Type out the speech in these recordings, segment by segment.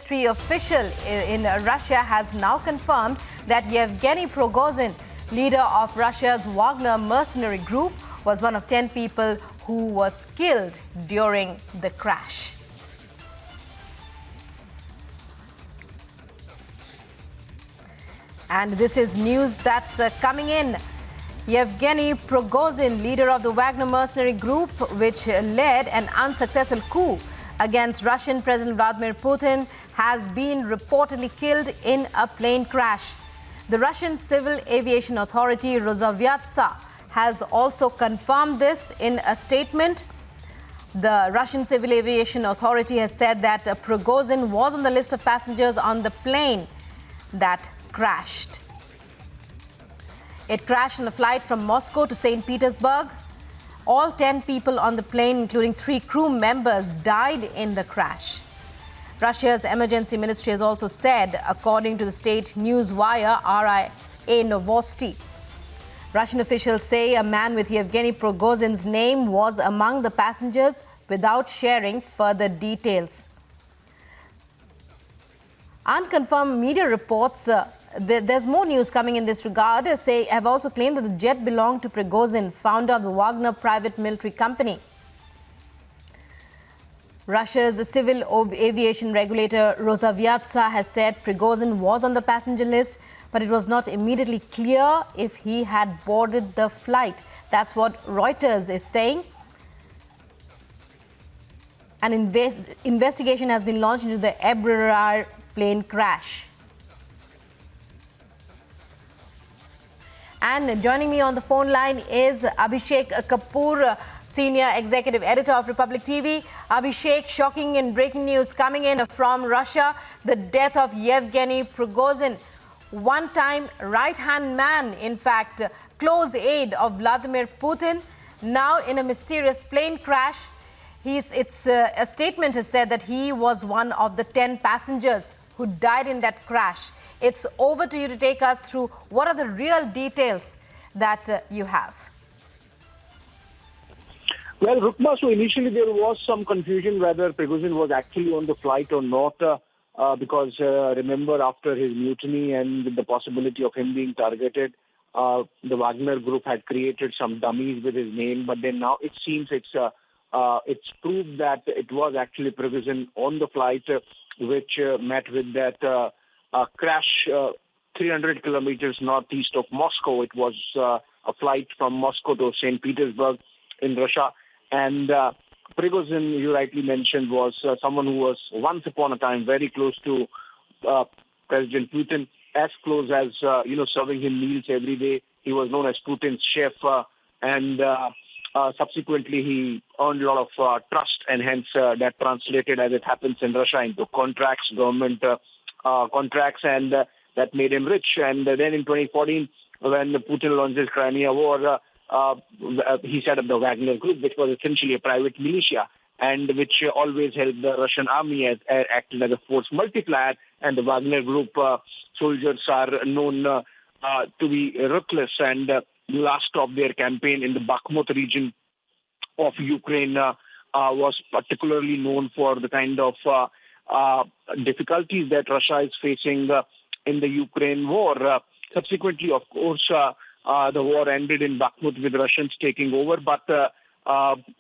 ministry official in Russia has now confirmed that Yevgeny Prigozhin, leader of Russia's Wagner mercenary group, was one of 10 people who was killed during the crash. And this is news that's coming in. Yevgeny Prigozhin, leader of the Wagner mercenary group, which led an unsuccessful coup against Russian President Vladimir Putin, has been reportedly killed in a plane crash. The Russian Civil Aviation Authority, Rosaviatsa, has also confirmed this in a statement. The Russian Civil Aviation Authority has said that Prigozhin was on the list of passengers on the plane that crashed. It crashed on a flight from Moscow to St. Petersburg. All 10 people on the plane, including 3 crew members, died in the crash. Russia's emergency ministry has also said, according to the state news wire RIA Novosti, Russian officials say a man with Yevgeny Prigozhin's name was among the passengers without sharing further details. Unconfirmed media reports, there's more news coming in this regard, have also claimed that the jet belonged to Prigozhin, founder of the Wagner private military company. Russia's civil aviation regulator Rosaviatsa has said Prigozhin was on the passenger list, but it was not immediately clear if he had boarded the flight. That's what Reuters is saying. An investigation has been launched into the Ebrar plane crash. And joining me on the phone line is Abhishek Kapoor, Senior Executive Editor of Republic TV. Abhishek, shocking and breaking news coming in from Russia. The death of Yevgeny Prigozhin, one-time right-hand man, in fact, close aide of Vladimir Putin, now in a mysterious plane crash. A statement has said that he was one of the 10 passengers who died in that crash. It's over to you to take us through what are the real details that you have. Well, Rukma, so initially there was some confusion whether Prigozhin was actually on the flight or not, because remember, after his mutiny and the possibility of him being targeted, the Wagner group had created some dummies with his name, but then now it seems it's proved that it was actually Prigozhin on the flight, which met with that crash 300 kilometers northeast of Moscow. It was a flight from Moscow to St. Petersburg in Russia. And Prigozhin, you rightly mentioned, was someone who was once upon a time very close to President Putin, as close as, serving him meals every day. He was known as Putin's chef, and subsequently he earned a lot of trust, and hence that translated, as it happens in Russia, into contracts, government contracts, and that made him rich. And then in 2014, when Putin launched his Crimea war, he set up the Wagner Group, which was essentially a private militia, and which always helped the Russian army as acted as a force multiplier. And the Wagner Group soldiers are known to be ruthless, and the last of their campaign in the Bakhmut region of Ukraine was particularly known for the kind of difficulties that Russia is facing in the Ukraine war. Subsequently, of course, the war ended in Bakhmut with Russians taking over, but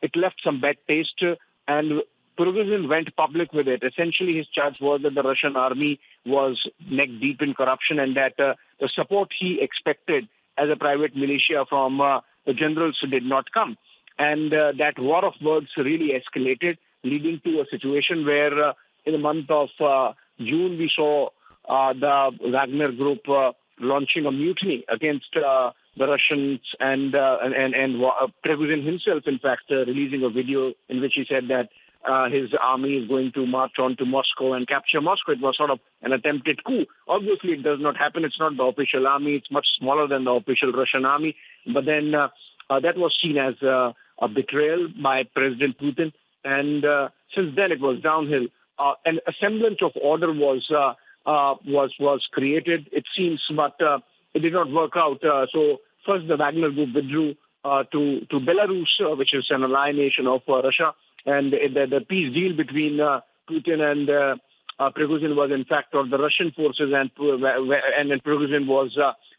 it left some bad taste, and Prigozhin went public with it. Essentially, his charge was that the Russian army was neck deep in corruption, and that the support he expected as a private militia from the generals did not come. And that war of words really escalated, leading to a situation where in the month of June, we saw the Wagner Group launching a mutiny against the Russians, and Prigozhin himself, in fact, releasing a video in which he said that his army is going to march on to Moscow and capture Moscow. It was sort of an attempted coup. Obviously, it does not happen. It's not the official army. It's much smaller than the official Russian army. But then that was seen as a betrayal by President Putin. And since then, it was downhill. And a semblance of order was created, it seems, but it did not work out. So first, the Wagner Group withdrew to Belarus, which is an ally nation of Russia, and the peace deal between Putin and Prigozhin was in fact of the Russian forces, and then Prigozhin was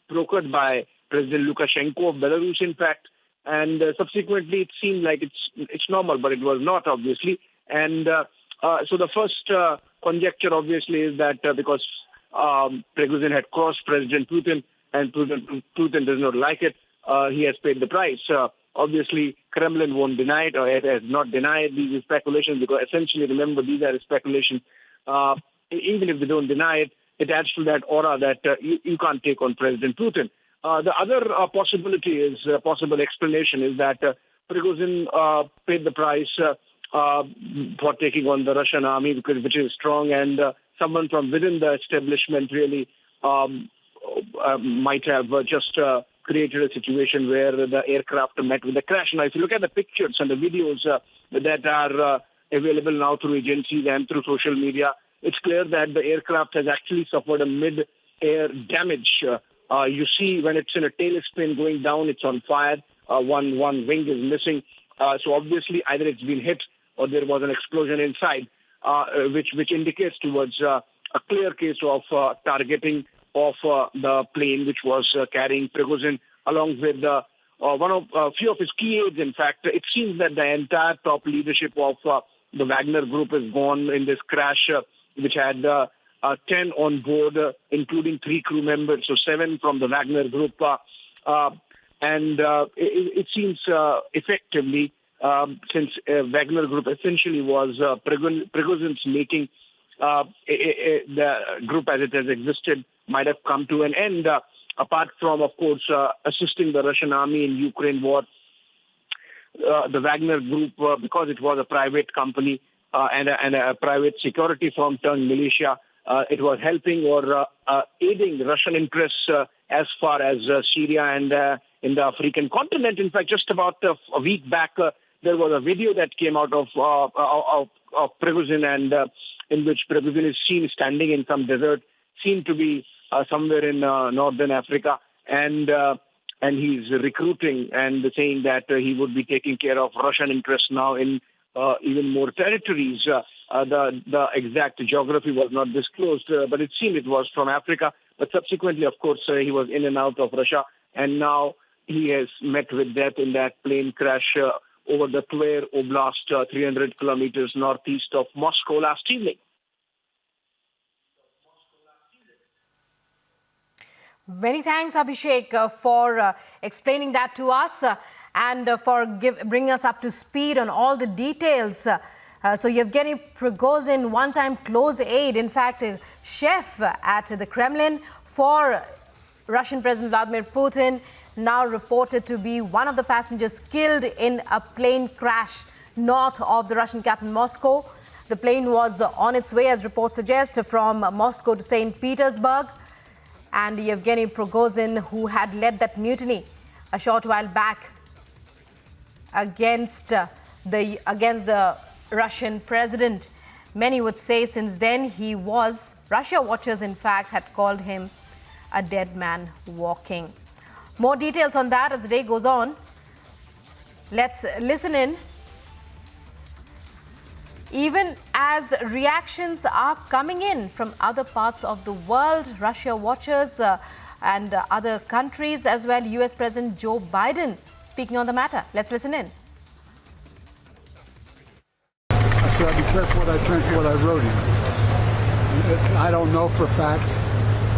procured by President Lukashenko of Belarus, in fact. And subsequently, it seemed like it's normal, but it was not, obviously. And so the first conjecture, obviously, is that because Prigozhin had crossed President Putin, and Putin does not like it, he has paid the price. Obviously, Kremlin won't deny it, or it has not denied these speculations, because essentially, remember, these are speculations. Even if they don't deny it, it adds to that aura that you can't take on President Putin. The other possible explanation is that Prigozhin paid the price for taking on the Russian army, which is strong, and someone from within the establishment really might have just created a situation where the aircraft met with a crash. Now, if you look at the pictures and the videos that are available now through agencies and through social media, it's clear that the aircraft has actually suffered a mid-air damage. You see when it's in a tailspin going down, it's on fire. One wing is missing. So obviously either it's been hit or there was an explosion inside, which indicates towards a clear case of targeting of the plane which was carrying Prigozhin, along with a few of his key aides. In fact, it seems that the entire top leadership of the Wagner group is gone in this crash, which had 10 on board, including 3 crew members, so 7 from the Wagner group. And it seems effectively, since Wagner group essentially was Prigozhin's making, the group as it has existed might have come to an end, apart from, of course, assisting the Russian army in Ukraine war. The Wagner group, because it was a private company and a private security firm turned militia, it was helping or aiding Russian interests as far as Syria and in the African continent. In fact, just about a week back, there was a video that came out of Prigozhin, and in which Prigozhin is seen standing in some desert, seemed to be somewhere in northern Africa, and he's recruiting and saying that he would be taking care of Russian interests now in even more territories. The exact geography was not disclosed, but it seemed it was from Africa. But subsequently, of course, he was in and out of Russia, and now he has met with death in that plane crash over the Tver Oblast, 300 kilometers northeast of Moscow last evening. Many thanks, Abhishek, for explaining that to us and for bringing us up to speed on all the details. So Yevgeny Prigozhin, one-time close aide, in fact, a chef at the Kremlin for Russian President Vladimir Putin, now reported to be one of the passengers killed in a plane crash north of the Russian capital, Moscow. The plane was on its way, as reports suggest, from Moscow to St. Petersburg. And Yevgeny Prigozhin, who had led that mutiny a short while back against the Russian president. Many would say since then he was, Russia watchers in fact had called him a dead man walking. More details on that as the day goes on. Let's listen in. Even as reactions are coming in from other parts of the world, Russia watchers and other countries as well, US President Joe Biden speaking on the matter. Let's listen in. I said I'd be careful what I wrote in. I don't know for a fact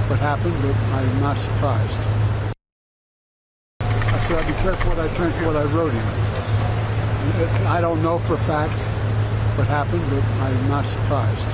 what happened, but I'm not surprised. I said I'd be careful what I wrote in. I don't know for a fact what happened, but I'm not surprised.